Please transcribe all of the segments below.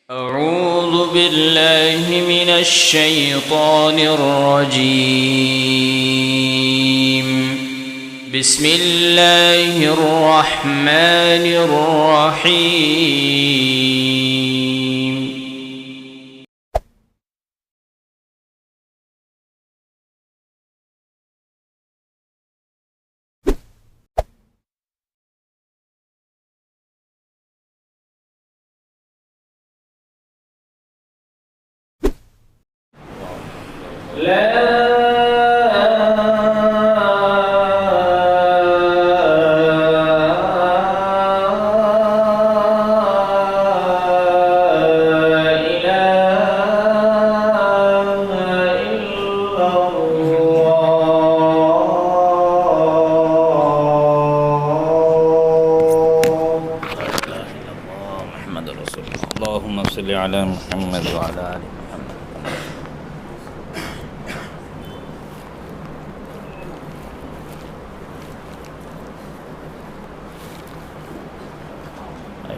أعوذ بالله من الشيطان الرجيم. بسم الله الرحمن الرحيم. اللهم صل على محمد وعلى آل محمد.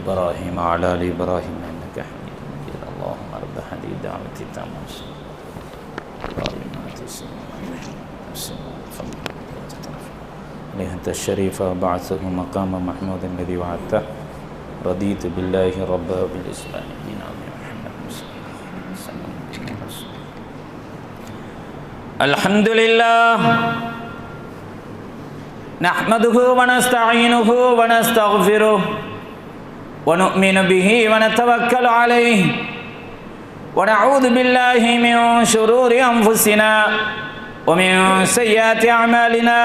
إبراهيم وعلى آل إبراهيم إنك حميد مجيد. اللهم رب هذه الدعوة التامة عليه أنت الشريف وبعثه مقام محمود الذي وعدته. رضيت بالله ربا وبالإسلام دينا محمد صلى الله عليه وسلم. الحمد لله نحمده ونستعينه ونستغفره ونؤمن به ونتوكل عليه ونعوذ بالله من شرور أنفسنا ومن سيئات أعمالنا.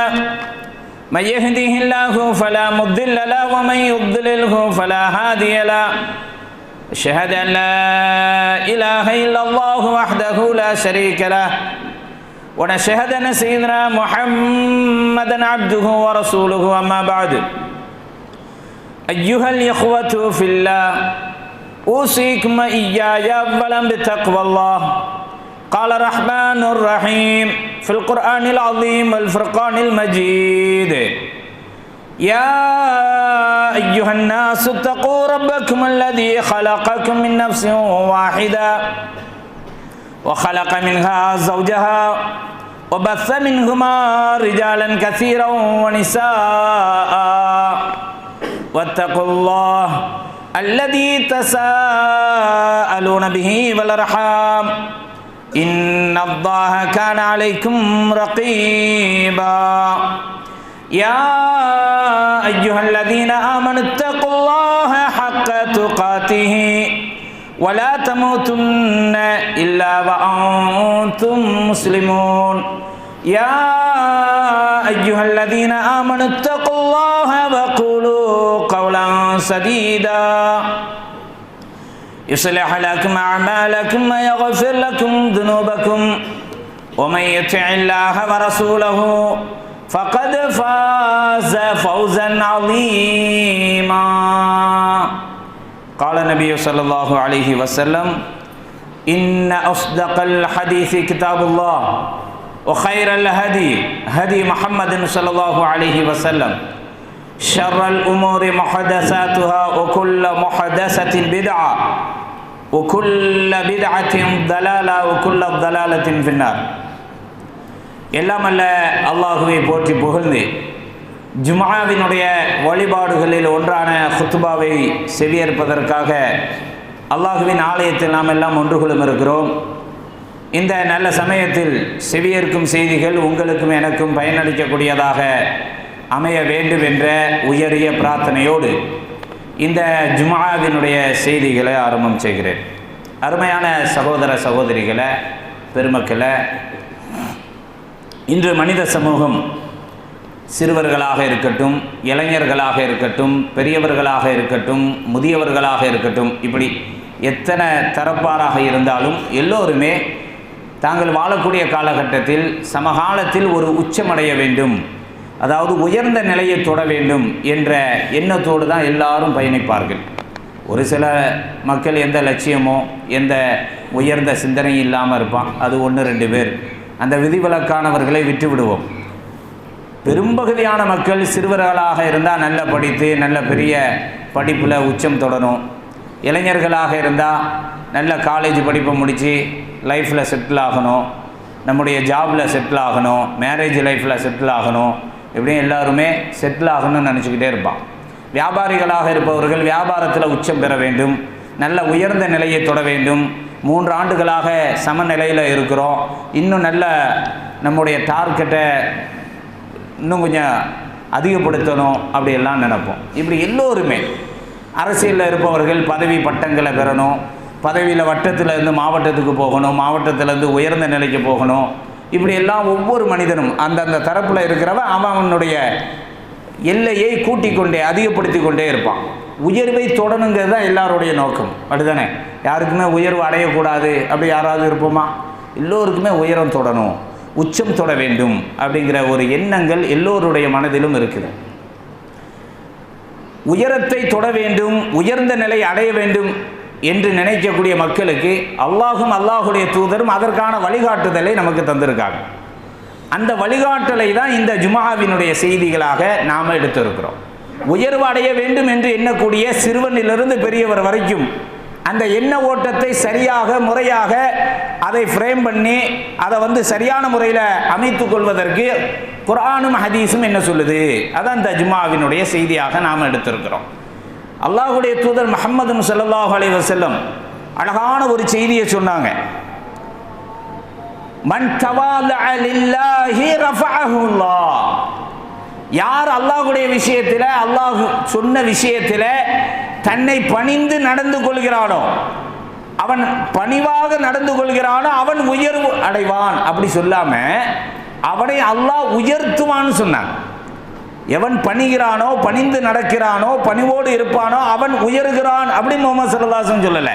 من يهده الله فلا مضل له ومن يضلله فلا هادي له. أشهد أن لا إله إلا الله وحده لا شريك له ونشهد أن سيدنا محمدا عبده ورسوله. أما بعد، أيها الإخوة في الله، أوصيكم إياي أولا بتقوى الله. قال الرحمن الرحيم في القرآن العظيم والفرقان المجيد: يا أيها الناس اتقوا ربكم الذي خلقكم من نفس واحدة وخلق منها زوجها وبث منهما رجالا كثيرا ونساء واتقوا الله الذي تساءلون به والأرحام إن الله كان عليكم رقيبا. يا أيها الذين آمنوا اتقوا الله حق تقاته ولا تموتن إلا وأنتم مسلمون. يا أيها الذين آمنوا اتقوا الله وقولوا قولا سديدا يصلح لكم أعمالكم ويغفر لكم ذنوبكم ومن يطع الله ورسوله فقد فاز فوزا عظيما. قال النبي صلى الله عليه وسلم: إن أصدق الحديث كتاب الله وخير الهدي هدي محمد صلى الله عليه وسلم. شر الأمور محدثاتها وكل محدثة بدعة وكل بدعة ضلالة وكل ضلالة في النار. எல்லாம் அல்ல அல்லாஹுவை போற்றி புகழ்ந்து ஜும்ஆவினுடைய வழிபாடுகளில் ஒன்றான குத்துபாவை செவியேற்பதற்காக அல்லாஹுவின் ஆலயத்தில் நாம் எல்லாம் ஒன்று கொள்ளும் இருக்கிறோம். இந்த நல்ல சமயத்தில் செவியேற்கும் செய்திகள் உங்களுக்கும் எனக்கும் பயனளிக்கக்கூடியதாக அமைய வேண்டும் என்ற உயரிய பிரார்த்தனையோடு இந்த ஜும்ஆவினுடைய செய்திகளை ஆரம்பம் செய்கிறேன். அருமையான சகோதர சகோதரிகளை, பெருமக்களை, இன்று மனித சமூகம் சிறுவர்களாக இருக்கட்டும், இளைஞர்களாக இருக்கட்டும், பெரியவர்களாக இருக்கட்டும், முதியவர்களாக இருக்கட்டும், இப்படி எத்தனை தரப்பாராக இருந்தாலும் எல்லோருமே தாங்கள் வாழக்கூடிய காலகட்டத்தில் சமகாலத்தில் ஒரு உச்சமடைய வேண்டும், அதாவது உயர்ந்த நிலையை தொட வேண்டும் என்ற எண்ணத்தோடு தான் எல்லாரும் பயணிப்பார்கள். ஒரு சில மக்கள் எந்த லட்சியமோ எந்த உயர்ந்த சிந்தனையும் இல்லாமல் இருப்பான், அது 1-2 பேர். அந்த விதிவிலக்கானவர்களை விட்டு விடுவோம். பெரும்பகுதியான மக்கள் சிறுவர்களாக இருந்தால் நல்ல படித்து நல்ல பெரிய படிப்பில் உச்சம் தொடரும். இளைஞர்களாக இருந்தால் நல்ல காலேஜ் படிப்பை முடித்து லைஃப்பில் செட்டில் ஆகணும், நம்முடைய ஜாபில் செட்டில் ஆகணும், மேரேஜ் லைஃப்பில் செட்டில் ஆகணும், இப்படியும் எல்லாருமே செட்டில் ஆகணும்னு நினச்சிக்கிட்டே இருப்பான். வியாபாரிகளாக இருப்பவர்கள் வியாபாரத்தில் உச்சம் பெற வேண்டும், நல்ல உயர்ந்த நிலையை தொட வேண்டும். 3 ஆண்டுகளாக சமநிலையில் இருக்கிறோம், இன்னும் நல்ல நம்முடைய டார்கெட்டை இன்னும் கொஞ்சம் அதிகப்படுத்தணும் அப்படியெல்லாம் நினைப்போம். இப்படி எல்லோருமே அரசியலில் இருப்பவர்கள் பதவி பட்டங்களை பெறணும், பதவியில் வட்டத்திலேருந்து மாவட்டத்துக்கு போகணும், மாவட்டத்திலேருந்து உயர்ந்த நிலைக்கு போகணும். இப்படியெல்லாம் ஒவ்வொரு மனிதனும் அந்தந்த தரப்பில் இருக்கிறவன் அவனுடைய எல்லையை கூட்டிக் கொண்டே அதிகப்படுத்தி கொண்டே இருப்பான். உயர்வை தொடணுங்கிறது தான் எல்லாருடைய நோக்கம், அப்படிதானே? யாருக்குமே உயர்வு அடையக்கூடாது அப்படி யாராவது இருப்போமா? எல்லோருக்குமே உயரம் தொடணும், உச்சம் தொட வேண்டும் அப்படிங்கிற ஒரு எண்ணங்கள் எல்லோருடைய மனதிலும் இருக்குது. உயரத்தை தொட வேண்டும், உயர்ந்த நிலை அடைய வேண்டும் என்று நினைக்கக்கூடிய மக்களுக்கு அல்லாஹும் அல்லாஹுடைய தூதரும் அதற்கான வழிகாட்டுதலை நமக்கு தந்திருக்காங்க. அந்த வழிகாட்டலை தான் இந்த ஜும்ஆவினுடைய செய்திகளாக நாம் எடுத்திருக்கிறோம். உயர்வு அடைய வேண்டும் என்று எண்ணக்கூடிய சிறுவனிலிருந்து பெரியவர் வரைக்கும் அந்த எண்ண ஓட்டத்தை சரியாக முறையாக அதை ஃப்ரேம் பண்ணி அதை சரியான முறையில் அமைத்துக் கொள்வதற்கு குர்ஆனும் ஹதீஸும் என்ன சொல்லுது, அதான் இந்த ஜும்ஆவினுடைய செய்தியாக நாம் எடுத்திருக்கிறோம். அல்லாஹுடைய தூதர் முஹம்மது ஸல்லல்லாஹு அலைஹி வஸல்லம் அழகான ஒரு செய்தியை சொன்னாங்க. மன் தவாலஅ லில்லாஹி ரஃபஅஹுல்லாஹ். யார் அல்லாஹ்வுடைய விஷயத்தில், அல்லாஹ் சொன்ன விஷயத்தில் தன்னை பணிந்து நடந்து கொள்கிறானோ, அவன் பணிவாக நடந்து கொள்கிறானோ அவன் உயர்வு அடைவான். அப்படி சொல்லாம அவனை அல்லாஹ் உயர்த்துவான்னு சொன்னான். எவன் பணிகிறானோ, பணிந்து நடக்கிறானோ, பணிவோடு இருப்பானோ அவன் உயர்கிறான் அப்படி முஹம்மது ஸல்லல்லாஹு அலைஹி வஸல்லம் சொல்லல.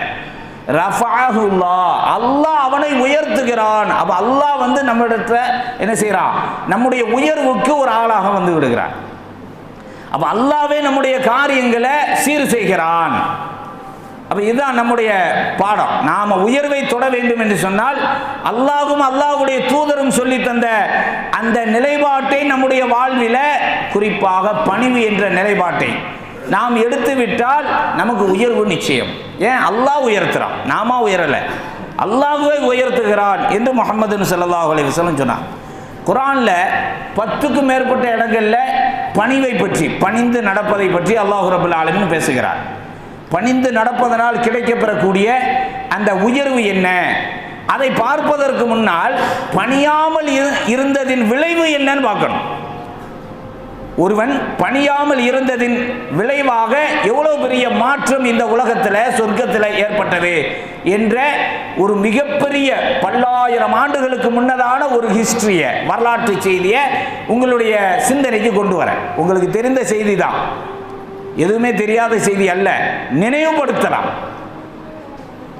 ரஃபஅஹுல்லாஹ், அல்லாஹ் அவனை உயர்த்துகிறான். அப்ப அல்லாஹ் நம்மிடத்துல என்ன செய்யறான், நம்முடைய உயர்வுக்கு ஒரு ஆளாக வந்து விடுகிறான். அப்ப அல்லாஹ்வே நம்முடைய காரியங்களை சீர் செய்கிறான். அப்ப இதுதான் நம்முடைய பாடம். நாம உயர்வை தொட வேண்டும் என்று சொன்னால் அல்லாஹ்வும் அல்லாஹ்வுடைய தூதரும் சொல்லி தந்த அந்த நிலைப்பாட்டை நம்முடைய வாழ்வில, குறிப்பாக பணிவு என்ற நிலைப்பாட்டை நாம் எடுத்து விட்டால் நமக்கு உயர்வு நிச்சயம். ஏன்? அல்லாஹ் உயர்த்துறான், நாம உயரல, அல்லாஹ்வே உயர்த்துகிறான் என்று முஹம்மது ஸல்லல்லாஹு அலைஹி வஸல்லம் சொன்னார். குர்ஆன்ல 10க்கும் மேற்பட்ட இடங்கள்ல பணிவை பற்றி, பணிந்து நடப்பதை பற்றி அல்லாஹ் ரப்பல் ஆலமீன் பேசுகிறார். பணிந்து நடப்பதனால் கிடைக்கப்பெறக்கூடிய அந்த உயர்வு என்ன, அதை பார்ப்பதற்கு முன்னால் பணியாமல் இருந்ததின் விளைவு என்னன்னு பார்க்கணும். ஒருவன் பணியாமல் இருந்ததின் விளைவாக எவ்வளவு பெரிய மாற்றம் இந்த உலகத்தில், சொர்க்கத்தில் ஏற்பட்டது என்ற ஒரு மிகப்பெரிய பல்லாயிரம் ஆண்டுகளுக்கு முன்னதான ஒரு ஹிஸ்டரிய, வரலாற்று செய்தியை உங்களுடைய சிந்தனைக்கு கொண்டு வர. உங்களுக்கு தெரிந்த செய்தி தான், எதுவுமே தெரியாத செய்தி அல்ல, நினைவுபடுத்தலாம்.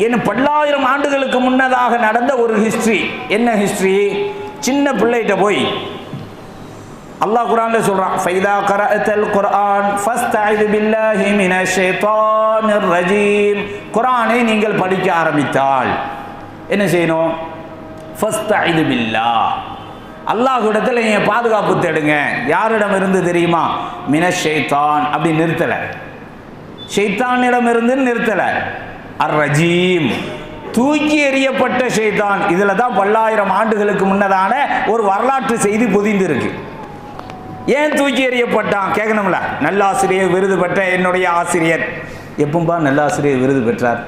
என்ன, பல்லாயிரம் ஆண்டுகளுக்கு முன்னதாக நடந்த ஒரு ஹிஸ்டரி. என்ன ஹிஸ்டரி? சின்ன பிள்ளைகிட்ட போய் அல்லாஹ் குர்ஆன்ல சொல்றான், ஃபைதா கரஅத்தல் குர்ஆன் ஃபஸ்தஇது பில்லாஹி மினஷ் ஷைத்தானிர் ரஜீம். குர்ஆனை நீங்கள் படிக்க ஆரம்பித்தால் என்ன செய்யணும்? ஃபஸ்தஇது பில்லாஹ், அல்லாஹ்விடத்தில் நீங்கள் பாதுகாப்பு தேடுங்க. யாரிடம் இருந்து தெரியுமா? மினஷ் ஷைத்தான், அப்படி நிறுத்தலை, ஷைத்தானிடம் இருந்து நிறுத்தலை, அர் ரஜீம், தூக்கி எறியப்பட்ட ஷைத்தான். இதில் தான் பல்லாயிரம் ஆண்டுகளுக்கு முன்னதான ஒரு வரலாற்று செய்தி பொதிந்து இருக்கு. ஏன் தூக்கி எறியப்பட்டான் கேட்கணும்ல. நல்லாசிரியர் விருது பெற்ற என்னுடைய ஆசிரியர், எப்பம்பா நல்லாசிரியர் விருது பெற்றார்?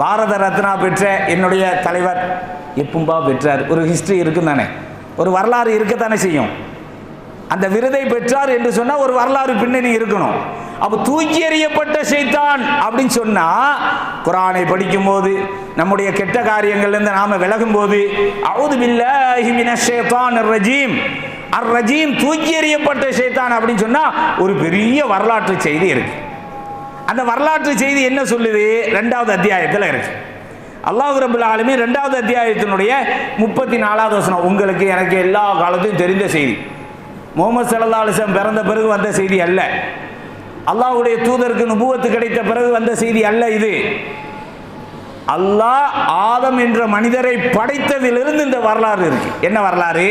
பாரத ரத்னா பெற்ற என்னுடைய தலைவர் எப்பம்பா பெற்றார்? ஒரு ஹிஸ்டரி இருக்குன்னு தானே, ஒரு வரலாறு இருக்கத்தானே செய்யும். அந்த விருதை பெற்றார் என்று சொன்னால் ஒரு வரலாறு பின்னணி இருக்கணும். அப்போ தூக்கி எறியப்பட்ட ஷைத்தான் அப்படின்னு சொன்னா, குர்ஆனை படிக்கும் போது, நம்முடைய கெட்ட காரியங்கள்லேருந்து நாம விலகும் போது, அஊது பில்லாஹி மினஷ் ஷைத்தானிர் ரஜீம், அர் ரஜீம், தூக்கி எறியப்பட்ட ஷைத்தான் அப்படின்னு சொன்னா ஒரு பெரிய வரலாற்று செய்தி இருக்கு. அந்த வரலாற்று செய்தி என்ன சொல்லுது? 2வது அத்தியாயத்தில் இருக்கு. அல்லாஹ் ரப்பல் ஆலமீன் 2வது அத்தியாயத்தினுடைய 34வது வசனம். உங்களுக்கு எனக்கு எல்லா காலத்தையும் தெரிந்த செய்தி. முஹம்மது ஸல்லல்லாஹு அலைஹி வஸல்லம் பிறந்த பிறகு வந்த செய்தி அல்ல, அல்லாஹ்வுடைய தூதருக்கு நுபுவத்து கிடைத்த பிறகு வந்த செய்தி அல்ல இது. அல்லாஹ் ஆதம் என்ற மனிதரை படைத்ததிலிருந்து இந்த வரலாறு இருக்கு. என்ன வரலாறு?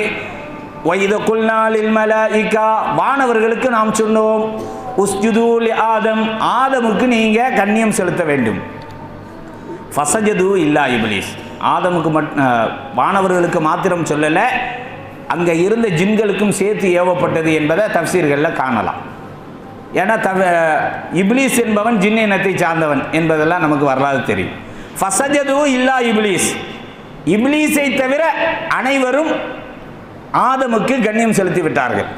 வைத குல்நாளில் மலாயிகா, வானவர்களுக்கு நாம் சொன்னோம், உஸ்ஜுது லி ஆதம், ஆதமுக்கு நீங்கள் கண்ணியம் செலுத்த வேண்டும். ஃபஸஜது இல்லா இப்லீஸ், ஆதமுக்கு வானவர்களுக்கு மாத்திரம் சொல்லலை, அங்கே இருந்த ஜின்களுக்கும் சேர்த்து ஏவப்பட்டது என்பதை தஃசீர்களில் காணலாம். ஏன்னா இப்லீஸ் என்பவன் ஜின் இனத்தை சார்ந்தவன் என்பதெல்லாம் நமக்கு வரலாறு தெரியும். ஃபஸஜது இல்லா இப்லீஸ், இப்லீஸை தவிர அனைவரும் ஆதமுக்கு கண்ணியம் செலுத்தி விட்டார்கள்.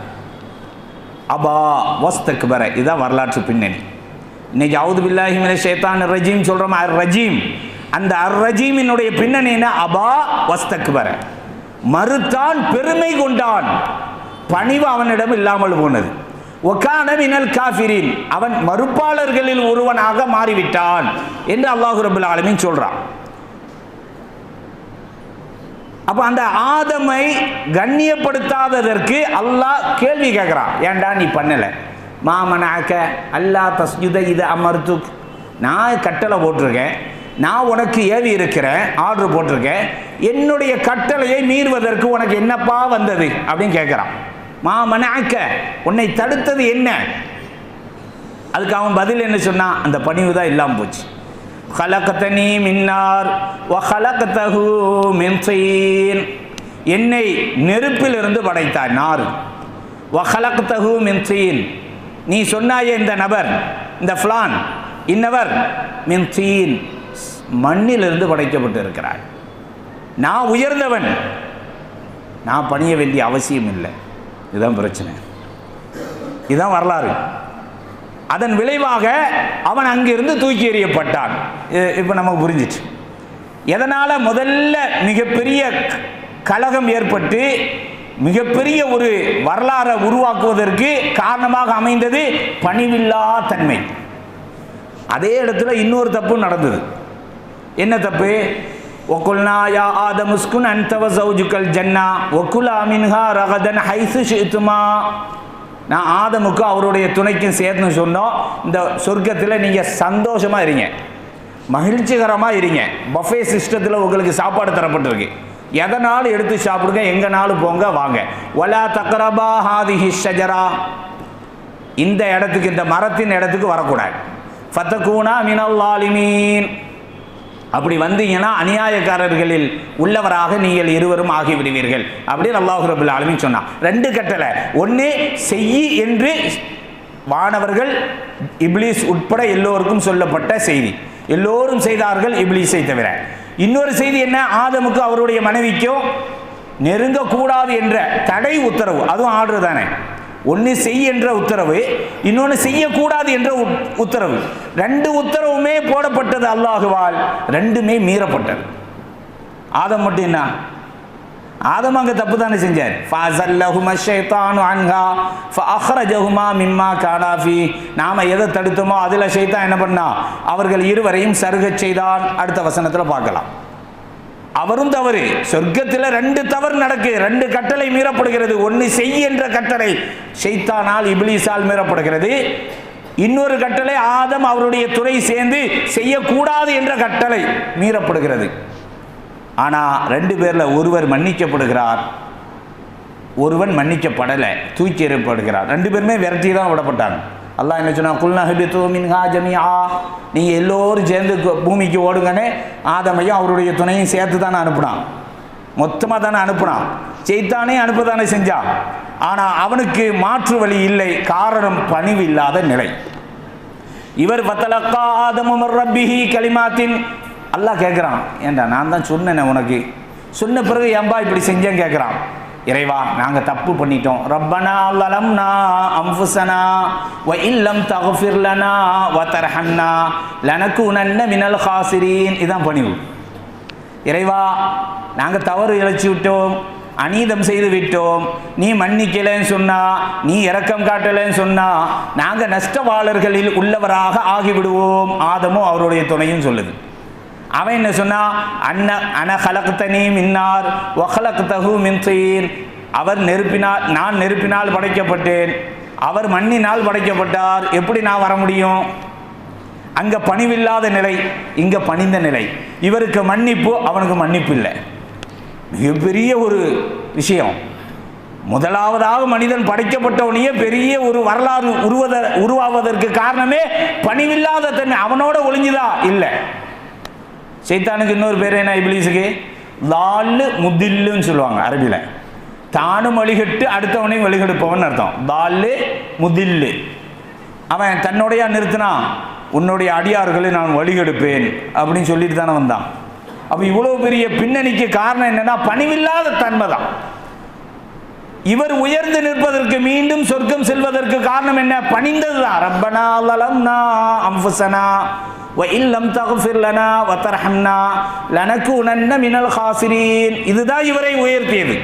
அபா வஸ்தக்பர, இதுதான் வரலாற்று பின்னணி. இன்னைக்கு அவுது பில்லாஹி மினஷ் ஷைத்தானிர் ரஜீம் சொல்கிறோம், அர் ரஜீம், அந்த அர் ரஜீமினுடைய பின்னணி என்ன? அபா வஸ்தக்பர, மறுத்தான், பெருமை கொண்டான், பணிவு அவனிடம் இல்லாமல் போனது. ஒகான மினல் காஃபிரின், அவன் மறுப்பாளர்களில் ஒருவனாக மாறிவிட்டான் என்று அல்லாஹ் ரப்பல் ஆலமீன் சொல்றான். அப்போ அந்த ஆதமை கண்ணியப்படுத்தாததற்கு அல்லாஹ் கேள்வி கேட்குறான், ஏன்டா நீ பண்ணலை? மாமனாக்க அல்லா தஸ்ஜுத இது அமர்த்துக், நான் கட்டளை போட்டிருக்கேன், நான் உனக்கு ஏவி இருக்கிறேன், ஆர்டர் போட்டிருக்கேன், என்னுடைய கட்டளையை மீறுவதற்கு உனக்கு என்னப்பா வந்தது அப்படின்னு கேட்குறான். மாமனாக்க, உன்னை தடுத்தது என்ன? அதுக்கு அவன் பதில் என்ன சொன்னான்? அந்த பணிவு தான் இல்லாமல் போச்சு. خلقتني من نار وخلقته من طين, என்னை நெருப்பிலிருந்து படைத்தாய், நார். وخلقته من طين, நீ சொன்னாயே இந்த நபர், இந்த ஃப்ளான் இன்னவர், من طين, மண்ணிலிருந்து படைக்கப்பட்டு இருக்கிறாய். நான் உயர்ந்தவன், நான் பணிய வேண்டிய அவசியம் இல்லை. இதுதான் பிரச்சனை, இதுதான் வரலாறு. அதன் விளைவாக அவன் அங்கிருந்து தூக்கி எறியப்பட்டான். இப்போ நமக்கு புரிஞ்சிச்சு எதனால் முதல்ல மிகப்பெரிய கலகம் ஏற்பட்டு மிகப்பெரிய ஒரு வரலாறை உருவாக்குவதற்கு காரணமாக அமைந்தது பணிவில்லா தன்மை. அதே இடத்துல இன்னொரு தப்பு நடந்தது. என்ன தப்பு? ஒகுல்னா யா ஆதம் உஸ்குன் அன்த வ ஸௌஜுகல் ஜன்னா வகுலா மின்ஹா ரகதன் ஹைஸு ஷி'துமா, நான் ஆதமுக்கு அவருடைய துணைக்கும் சேர்த்து சொன்னோம், இந்த சொர்க்கத்தில் நீங்கள் சந்தோஷமாக இருங்க, மகிழ்ச்சிகரமாக இருங்க, பஃபே சிஸ்டத்தில் உங்களுக்கு சாப்பாடு தரப்பட்டிருக்கு, எதனாலும் எடுத்து சாப்பிடுங்க, எங்கனாலும் போங்க வாங்க. வலா தக்ரபா ஹாதிஹி ஷஜரா, இந்த இடத்துக்கு, இந்த மரத்தின் இடத்துக்கு வரக்கூடாது. ஃபதகூனா மினல் லாலிமீன், அப்படி வந்தீங்கன்னா அநியாயக்காரர்களில் உள்ளவராக நீங்கள் இருவரும் ஆகிவிடுவீர்கள் அப்படின்னு அல்லாஹ் ரப்பல் ஆலமீன் சொன்னான். ரெண்டு கட்டளை. ஒன்று, செய்யி என்று வானவர்கள் இப்லீஸ் உட்பட எல்லோருக்கும் சொல்லப்பட்ட செய்தி, எல்லோரும் செய்தார்கள் இப்லீஸை தவிர. இன்னொரு செய்தி என்ன? ஆதமுக்கு அவருடைய மனைவிக்கும் நெருங்கக்கூடாது என்ற தடை உத்தரவு, அதுவும் ஆர்டர் தானே. ஒன்று செய் என்ற உத்தரவு, இன்னொன்று செய்யக்கூடாது என்ற உத்தரவு. ரெண்டு உத்தரவுமே போடப்பட்டது அல்லாஹுவால், ரெண்டுமே மீறப்பட்டது. ஆதம் மட்டும் என்ன? ஆதம் அங்கே தப்பு தானே செஞ்சார். நாம எதை தடுத்தோமோ அதில் ஷைத்தான் என்ன பண்ணா? அவர்கள் இருவரையும் சருகச் செய்தான். அடுத்த வசனத்தில் பார்க்கலாம். அவரும் தவறு. சொர்க்கத்தில் ரெண்டு தவறு நடக்கு, ரெண்டு கட்டளை மீறப்படுகிறது. ஒன்று செய் என்ற கட்டளை ஷைத்தானால் இப்லீஸால் மீறப்படுகிறது. இன்னொரு கட்டளை ஆதம் அவருடைய துணை சேர்ந்து செய்யக்கூடாது என்ற கட்டளை மீறப்படுகிறது. ஆனால் ரெண்டு பேரில் ஒருவர் மன்னிக்கப்படுகிறார், ஒருவன் மன்னிக்கப்படலை, தூக்கி எறியப்படுகிறார். ரெண்டு பேருமே விரட்டி தான் விடப்பட்டாங்க. அல்லாஹ் என்ன சொன்னா? குல்னா ஹபிது மின்ஹா ஜமீஆ, நீங்கள் எல்லோரும் சேர்ந்து பூமிக்கு ஓடுங்கன்னு ஆதமையும் அவருடைய துணையும் சேர்த்து தானே அனுப்புனான், மொத்தமாக தானே அனுப்புனான். செய்தானே அனுப்ப தானே செஞ்சான். ஆனால் அவனுக்கு மாற்று வழி இல்லை, காரணம் பணிவு இல்லாத நிலை. இவர் ஃபதலக்கா ஆதமு மிர் ரப்பிஹி கலிமாத்தின், அல்லாஹ் கேட்குறான், ஏண்டா நான் தான் சொன்னேனே உனக்கு, சொன்ன பிறகு ஏன்பா இப்படி செஞ்சேன்னு கேட்குறான். இறைவா, நாங்கள் தப்பு பண்ணிட்டோம். ரப்பனா லலம்னா அன்ஃபுஸனா வ இல்லம் தக்ஃபிர் லனா வ தர்ஹம்னா லனகுனன்ன மினல் காசிரீன். இதான் பணிவு. இறைவா, நாங்கள் தவறு இழைச்சி விட்டோம், அநீதம் செய்து விட்டோம், நீ மன்னிக்கலைன்னு சொன்னா, நீ இரக்கம் காட்டலைன்னு சொன்னா, நாங்கள் நஷ்டவாளர்களில் உள்ளவராக ஆகிவிடுவோம். ஆதமும் அவருடைய துணையும் சொல்லுது. அவன் என்ன சொன்னா? அன ஹலக்தனி மின்னார் வ ஹலக்தஹு மின் தீன், அவர் நெருப்பினால், நான் நெருப்பினால் படைக்கப்பட்டேன், அவர் மண்ணினால் படைக்கப்பட்டார், எப்படி நான் வர முடியும்? அங்கே பணிவில்லாத நிலை, இங்கே பணிந்த நிலை. இவருக்கு மன்னிப்பு, அவனுக்கு மன்னிப்பு இல்லை. மிகப்பெரிய ஒரு விஷயம். முதலாவதாக மனிதன் படைக்கப்பட்டவனையே பெரிய ஒரு வரலாறு உருவாவதற்கு காரணமே பணிவில்லாத தன்மை. அவனோட ஒளிஞ்சுதா இல்லை. சைத்தானுக்கு இன்னொரு பேர் என்ன? இப்லீஸுக்கு லால்லு முதில்லுன்னு சொல்லுவாங்க அரபியில். தானும் வழிகட்டு அடுத்தவனையும் வழிகெடுப்பவன் அர்த்தம். தால்லு முதில்லு. அவன் தன்னுடைய நிறுத்தினா, உன்னுடைய அடியார்களை நான் வழிகெடுப்பேன் அப்படின்னு சொல்லிட்டு தானே வந்தான். அப்போ இவ்வளோ பெரிய பின்னணிக்கு காரணம் என்னன்னா பணிவில்லாத தன்மை தான். இவர் உயர்ந்து நிற்பதற்கு, மீண்டும் சொர்க்கம் செல்வதற்கு காரணம் என்ன? பணிந்ததுதான். ரப்பனா லலம்னா அன்ஃபுஸனா வ இல்லம் தக்ஃபிர் லனா வ தர்ஹம்னா லனகுனன்ன மினல் காசிரீன். இதுதான் இவரை உயர்த்தியது,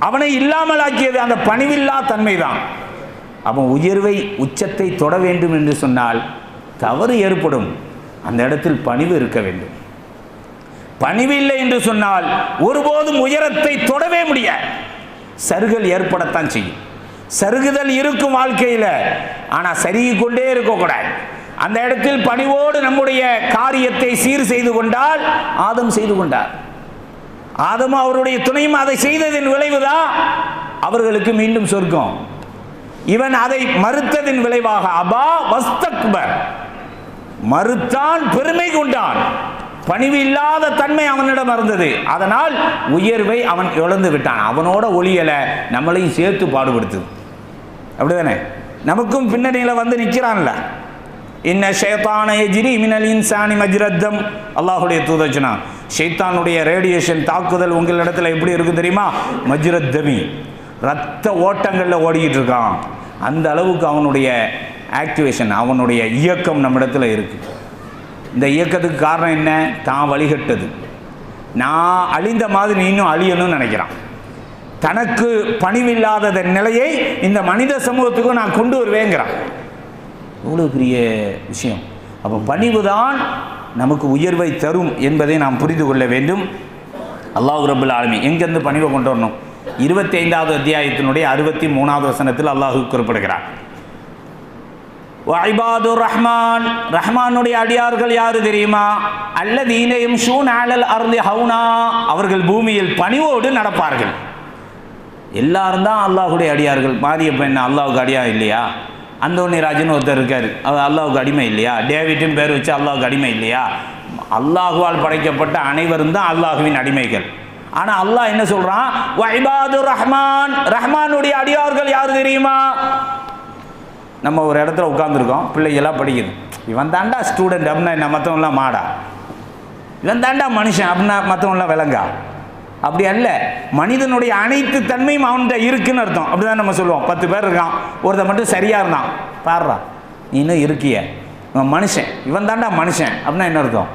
அவனை இல்லாமலாக்கியது அந்த பணிவில்லா தன்மை தான். அவன் உயர்வை உச்சத்தை தொட வேண்டும் என்று சொன்னால் தவறு ஏற்படும். அந்த இடத்தில் பணிவு இருக்க வேண்டும். பணிவு இல்லை என்று சொன்னால் ஒருபோதும் உயரத்தை தொடவே முடியாது. சருகல் ஏற்படத்தான் செய்யும். சருகுதல் இருக்கும் வாழ்க்கையில், ஆனால் சருகி கொண்டே இருக்கக்கூடாது. அந்த இடத்தில் பணிவோடு நம்முடைய காரியத்தை சீர் செய்து கொண்டால், ஆதம் செய்து கொண்டார். ஆதமும் அவருடைய துணையும் அதை செய்ததின் விளைவுதான் அவர்களுக்கு மீண்டும் சொர்க்கம். இவன் அதை மறுத்ததின் விளைவாக அபா வஸ்தக்பர், மறுத்தான், பெருமை கொண்டான். பணிவு இல்லாத தன்மை அவனிடம் இருந்தது. அதனால் உயர்வை அவன் இழந்து விட்டான். அவனோட ஒளியலை நம்மளையும் சேர்த்து பாடுபடுத்துது. அப்படிதானே? நமக்கும் பின்னணியில் வந்து நிற்கிறான்ல. இன்ன ஷைத்தான யஜ்ரி மினல் இன்சானி மஜ்ரத்தம். அல்லாஹுடைய தூதர் சொன்னான், ஷைத்தானுடைய ரேடியேஷன் தாக்குதல் உங்களிடத்தில் எப்படி இருக்கும் தெரியுமா? மஜ்ரத்தமி, ரத்த ஓட்டங்களில் ஓடிக்கிட்டு இருக்கான். அந்த அளவுக்கு அவனுடைய ஆக்டிவேஷன், அவனுடைய இயக்கம் நம்மிடத்தில் இருக்குது. இந்த இயக்கத்துக்கு காரணம் என்ன? தான் வழிகட்டது. நான் அழிந்த மாதிரி நீ இன்னும் அழியணும்னு நினைக்கிறான். தனக்கு பணிவில்லாத நிலையை இந்த மனித சமூகத்துக்கு நான் கொண்டு வருவேங்கிறான். இவ்வளோ பெரிய விஷயம். அப்போ பணிவு தான் நமக்கு உயர்வை தரும் என்பதை நாம் புரிந்து கொள்ள வேண்டும். அல்லாஹ் ரப்பல் ஆலமீன் எங்கேருந்து பணிவை கொண்டு வரணும்? 25வது அத்தியாயத்தினுடைய 63வது வசனத்தில் அல்லாஹ் குறிப்பிடுகிறார், வஇபாதுர் ரஹ்மான், ரஹ்மானுடைய அடியார்கள் யாரு தெரியுமா? அல்லதீன யம்ஷூன அலல் அர்தி ஹௌனா, அவர்கள் பூமியில் பணிவோடு நடப்பார்கள். எல்லாரும் தான் அல்லாஹுடைய அடியார்கள். மாரியப்பன் என்ன அல்லாஹுக்கு அடியா இல்லையா? அந்தோனி ராஜன் ஒருத்தர் இருக்காரு, அவர் அல்லாஹுக்கு அடிமை இல்லையா? டேவிட்னு பேர் வச்சு அல்லாஹுக்கு அடிமை இல்லையா? அல்லாஹுவால் படைக்கப்பட்ட அனைவரும் தான் அல்லாஹுவின் அடிமைகள். ஆனால் அல்லாஹ் என்ன சொல்றான்? வஇபாதுர் ரஹ்மான், ரஹ்மானுடைய அடியார்கள் யாரு தெரியுமா? நம்ம ஒரு இடத்துல உட்காந்துருக்கோம், பிள்ளைகளாக படிக்குது. இவன் தாண்டா ஸ்டூடெண்ட் அப்படின்னா என்ன? மற்றவங்களாம் மாடா? இவன் தாண்டா மனுஷன் அப்படின்னா மற்றவங்களாம் விலங்கா? அப்படி அல்ல. மனிதனுடைய அனைத்து தன்மையும் அவன்கிட்ட இருக்குன்னு அர்த்தம். அப்படிதான் நம்ம சொல்லுவோம். 10 பேர் இருக்கான், ஒருத்தர் மட்டும் சரியா இருந்தான், பாடுறா நீ இன்னும் இருக்கிய, இவன் மனுஷன், இவன் தாண்டா மனுஷன் அப்படின்னா என்ன அர்த்தம்?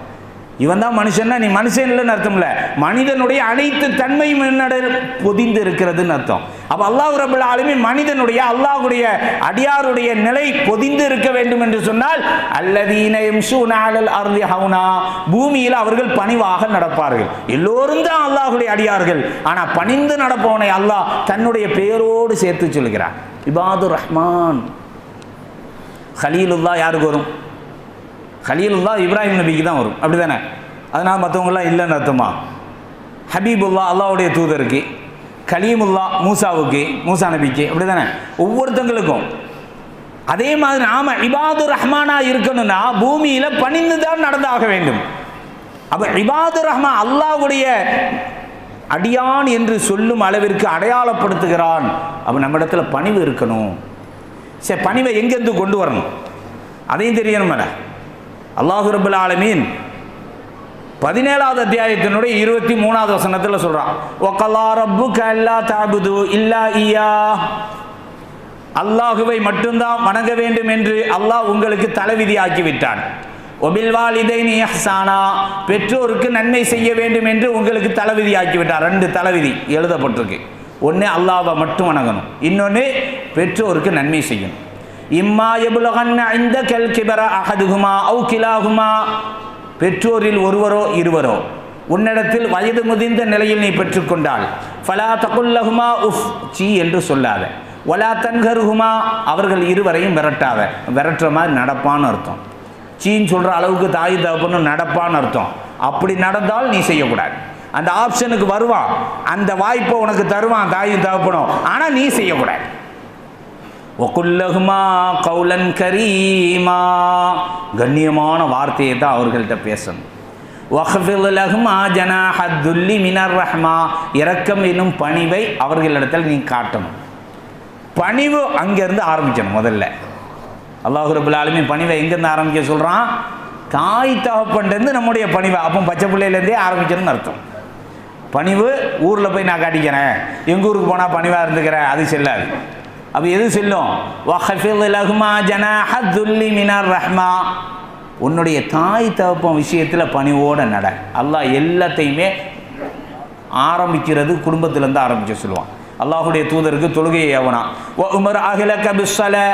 இவன் தான் மனுஷன்னா நீ மனுஷன் இல்லைன்னு அர்த்தம் இல்லை. மனிதனுடைய அனைத்து தன்மையும் என்னோட பொதிந்து இருக்கிறதுன்னு அர்த்தம். அப்போ அல்லாஹ் ரப்பல் ஆலமீன் மனிதனுடைய, அல்லாஹ்வுடைய அடியாருடைய நிலை பொதிந்து இருக்க வேண்டும் என்று சொன்னால், அல்லதீன யம்ஷூன அலல் அர்தி ஹௌனா, பூமியில் அவர்கள் பணிவாக நடப்பார்கள். எல்லோரும் தான் அல்லாஹ்வுடைய அடியார்கள். ஆனால் பணிந்து நடப்பவனை அல்லாஹ் தன்னுடைய பெயரோடு சேர்த்து சொல்கிறார். இபாதுர் ரஹ்மான். ஹலீலுல்லாஹ் யாருக்கு வரும்? ஹலீலுல்லாஹ் இப்ராஹிம் நபிக்கு தான் வரும். அப்படி தானே? அதனால் மற்றவங்களாம் இல்லைன்னு அர்த்தமா? ஹபீபுல்லா அல்லாஹ்வுடைய தூதருக்கு, கலீமுல்லா மூசாவுக்கு, மூசா நபிக்கு, அப்படி தானே? ஒவ்வொருத்தங்களுக்கும். அதே மாதிரி நாம இபாதுர் ரஹ்மானா இருக்கணும்னா பூமியில் பணிந்து தான் நடந்தாக வேண்டும். அப்போ இபாதுர் ரஹ்மான் அல்லாஹ்வுடைய அடியான் என்று சொல்லும் அளவிற்கு அடையாளப்படுத்துகிறான். அப்போ நம்ம இடத்துல பணிவு இருக்கணும். சரி, பணிவை எங்கேருந்து கொண்டு வரணும் அதையும் தெரியணும்ல. அல்லாஹ் ரப்பல் ஆலமீன் 17வது அத்தியாயத்தினுடைய 23வது வசனத்தில் சொல்றான், வகல்லா ரப்புக அல்லா தஅபுது இல்லா இய்யா, அல்லாஹுவை மட்டும்தான் வணங்க வேண்டும் என்று அல்லாஹ் உங்களுக்கு தலைவிதி ஆக்கிவிட்டான். ஒபில் வாலிதைனி இஹ்சானா, பெற்றோருக்கு நன்மை செய்ய வேண்டும் என்று உங்களுக்கு தலைவிதி ஆக்கிவிட்டார். 2 தலைவிதி எழுதப்பட்டிருக்கு. ஒன்று அல்லாஹ்வை மட்டும் வணங்கணும், இன்னொன்று பெற்றோருக்கு நன்மை செய்யணும். இம்மா யபுலகன்ன இந்தகல் கிபர அஹதுஹுமா அவு கிலாஹுமா, பெற்றோரில் ஒருவரோ இருவரோ உன்னிடத்தில் வயது முதிர்ந்த நிலையில் நீ பெற்றுக்கொண்டால், ஃபலா தகுல்லஹுமா உஃப், சீ என்று சொல்லாத, வலா தன்ஹருஹுமா, அவர்கள் இருவரையும் விரட்டாத. விரட்டுற மாதிரி நடப்பான்னு அர்த்தம். சீன்னு சொல்கிற அளவுக்கு தாய் தகப்பனும் நடப்பான்னு அர்த்தம். அப்படி நடந்தால் நீ செய்யக்கூடாது. அந்த ஆப்ஷனுக்கு வருவான், அந்த வாய்ப்பை உனக்கு தருவான் தாயும் தகப்பனும். ஆனால் நீ செய்யக்கூடாது. வகுல்லஹுமா கௌலன் கரீமா, கண்ணியமான வார்த்தையை தான் அவர்கள்ட்ட பேசணும். வஹ்ஃபித் லஹுமா ஜனாஹத் துல்லி மினர் ரஹ்மா, இரக்கம் என்னும் பணிவை அவர்களிடத்தில் நீ காட்டணும். பணிவு அங்கேருந்து ஆரம்பிக்கணும். முதல்ல அல்லாஹ் ரப்பல் ஆலமீன் பணிவை எங்கேருந்து ஆரம்பிக்க சொல்கிறான்? தாய் தகப்பன்லேருந்து நம்முடைய பணிவை. அப்போ பச்சை பிள்ளையிலேருந்தே ஆரம்பிக்கணும்னு அர்த்தம். பணிவு ஊரில் போய் நான் காட்டிக்கிறேன், எங்கள் ஊருக்கு போனால் பணிவாக இருந்துக்கிறேன், அது செல்லாது. அப்போ எது செல்லும்? வஹ்ஃபித் லஹுமா ஜனாஹத் துல்லி மினர் ரஹ்மா, உன்னுடைய தாய் தகப்பன் விஷயத்தில் பணிவோடு நட. அல்லாஹ் எல்லாத்தையுமே ஆரம்பிக்கிறது குடும்பத்திலேருந்து ஆரம்பிக்க சொல்லுவான். அல்லாஹுடைய தூதருக்கு தொழுகையை ஏவனா. உமர் அஹ்லக பிஸ்ஸலா,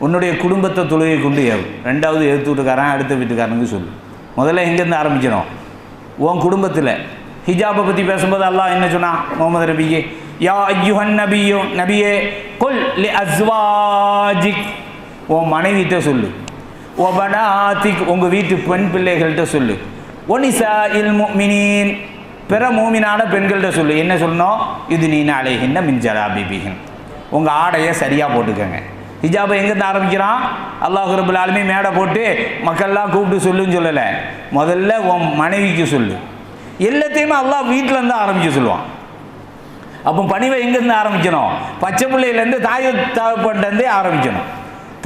உன்னுடைய குடும்பத்தை தொழுகை கொண்டு ஏவு. ரெண்டாவது எழுத்து வீட்டுக்காரன் அடுத்த வீட்டுக்காரனுக்கு சொல்லு. முதல்ல எங்கேருந்து ஆரம்பிக்கணும்? உன் குடும்பத்தில். ஹிஜாபை பற்றி பேசும்போது அல்லாஹ் என்ன சொன்னான் முகமது நபிக்கு? யா அய்யுஹன் நபியோ, நபியே குல் லி அஸ்வாஜிக், உன் மனைவிட்ட சொல்லு. ஓ பனாத்திக், உங்கள் வீட்டு பெண் பிள்ளைகள்கிட்ட சொல்லு. ஒனிசா இல் முஃமினீன், பிற மூமினான பெண்கள்கிட்ட சொல்லு. என்ன சொல்லணும்? இது நீ அலைஹின்ன மின் ஜலாபிபிஹின், உங்கள் ஆடையை சரியாக போட்டுக்கோங்க. ஹிஜாபை எங்கேருந்து ஆரம்பிக்கிறான்? அல்லாஹ் ரப்பல் ஆலமீன் மேடை போட்டு மக்கள்லாம் கூப்பிட்டு சொல்லுன்னு சொல்லலை. முதல்ல உன் மனைவிக்கு சொல்லு. எல்லாத்தையுமே அல்லாஹ் வீட்டிலேருந்து ஆரம்பிக்க சொல்லுவான். அப்போ பணிவை எங்கேருந்து ஆரம்பிக்கணும்? பச்சை பிள்ளையிலேருந்து தாய் தகப்பன்லேருந்தே ஆரம்பிக்கணும்.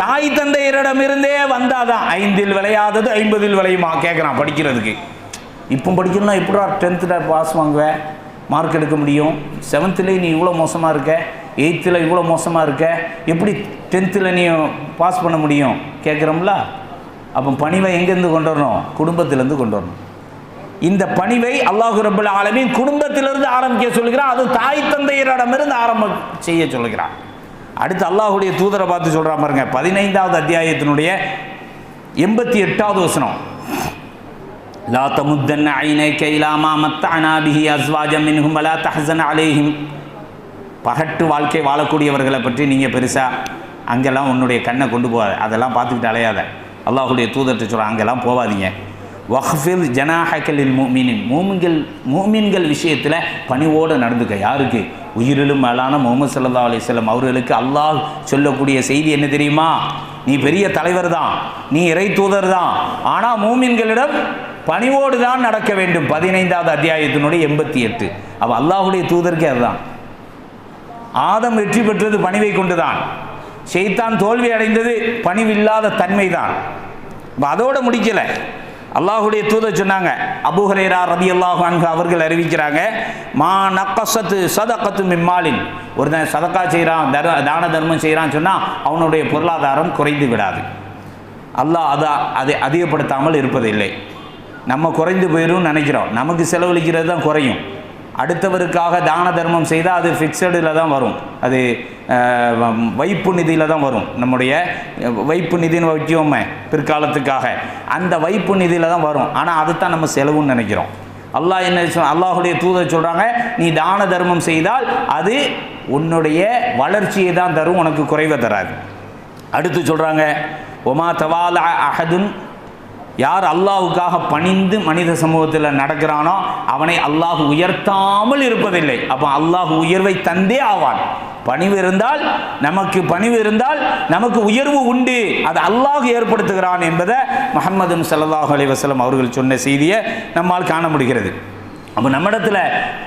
தாய் தந்தையரிடமிருந்தே வந்தாதான் 5இல் விளையாதது 50இல் விளையுமா கேட்குறான் படிக்கிறதுக்கு. இப்போ படிக்கணும்னா எப்படா 10th பாஸ் வாங்குவேன், மார்க் எடுக்க முடியும்? 7th நீ இவ்வளோ மோசமாக இருக்க, 8th இவ்வளோ மோசமாக இருக்க, எப்படி 10th நீ பாஸ் பண்ண முடியும் கேட்குறோம்ல. அப்போ பணிவை எங்கேருந்து கொண்டு வரணும்? குடும்பத்திலேருந்து கொண்டு வரணும். இந்த பணிவை அல்லாஹ் ரப்பல் ஆலமீன் குடும்பத்திலிருந்து ஆரம்பிக்க சொல்லுகிறான். அது தாய் தந்தையரிடமிருந்து செய்ய சொல்லுகிறான். அடுத்து அல்லாஹுடைய தூதரை பார்த்து சொல்கிறான் பாருங்க, 15வது அத்தியாயத்தினுடைய 88வது வசனம். லா தமுத்தன்ன ஐனைக இலா மா மத்தஅனா பிஹி அஸ்வாஜம் மின்ஹும் வலா தஹ்ஸன் அலைஹிம், பகட்டு வாழ்க்கை வாழக்கூடியவர்களை பற்றி நீங்கள் பெருசாக அங்கெல்லாம் உன்னுடைய கண்ணை கொண்டு போகாத, அதெல்லாம் பார்த்துக்கிட்டு அலையாத. அல்லாஹுடைய தூதர்கிட்ட சொல்கிறான், அங்கெல்லாம் போகாதீங்க. வஹ்ஃபித் ஜனாஹகலில் முஃமினின், மூமின்கள் விஷயத்தில் பணிவோடு நடந்துக்க. யாருக்கு? உயிரிலும் மேலான முஹம்மது ஸல்லல்லாஹு அலைஹி வஸல்லம் அவர்களுக்கு அல்லாஹ் சொல்லக்கூடிய செய்தி என்ன தெரியுமா? நீ பெரிய தலைவர் தான், நீ இறை தூதர் தான், ஆனால் மூமின்களிடம் பணிவோடு தான் நடக்க வேண்டும். 15வது அத்தியாயத்தினுடைய 88. அப்போ அல்லாஹுடைய தூதருக்கு அதுதான். ஆதம் வெற்றி பெற்றது பணிவை கொண்டுதான், ஷைத்தான் தோல்வி அடைந்தது பணிவில்லாத தன்மை தான். அதோடு முடிக்கலை. அல்லாஹுடைய தூதர் சொன்னாங்க, அபூ ஹுரைரா ரலியல்லாஹு அன்ஹு அவர்கள் அறிவிக்கிறாங்க, மா நக்கஸத் சதகத்து மிம்மாலின், ஒருத்தன் சதக்கா செய்கிறான், தான தர்மம் செய்கிறான்னு சொன்னால் அவனுடைய பொருளாதாரம் குறைந்து விடாது. அல்லாஹ் அதை அதிகப்படுத்தாமல் இருப்பதில்லை. நம்ம குறைந்து போயிடும் நினைக்கிறோம், நமக்கு செலவழிக்கிறது தான் குறையும். அடுத்தவருக்காக தான தர்மம் செய்தால் அது ஃபிக்ஸடில் தான் வரும், அது வைப்பு நிதியில் தான் வரும். நம்முடைய வைப்பு நிதின்னு வைக்கோமே பிற்காலத்துக்காக, அந்த வைப்பு நிதியில் தான் வரும். ஆனால் அதுதான் நம்ம செலவுன்னு நினைக்கிறோம். அல்லாஹ் என்ன அல்லாஹுடைய தூதர் சொல்கிறாங்க, நீ தான தர்மம் செய்தால் அது உன்னுடைய வளர்ச்சியை தான் தரும், உனக்கு குறைவை தராது. அடுத்து சொல்கிறாங்க, ஒமா தவால அஹதுன், யார் அல்லாஹுக்காக பணிந்து மனித சமூகத்தில் நடக்கிறானோ அவனை அல்லாஹ் உயர்த்தாமல் இருப்பதில்லை. அப்போ அல்லாஹ் உயர்வை தந்தே ஆவான். பணிவு இருந்தால் நமக்கு உயர்வு உண்டு, அது அல்லாஹ் ஏற்படுத்துகிறான் என்பதை முஹம்மது ஸல்லல்லாஹு அலைஹி வஸல்லம் அவர்கள் சொன்ன செய்தியை நம்மால் காண முடிகிறது. அப்போ நம்மிடத்தில்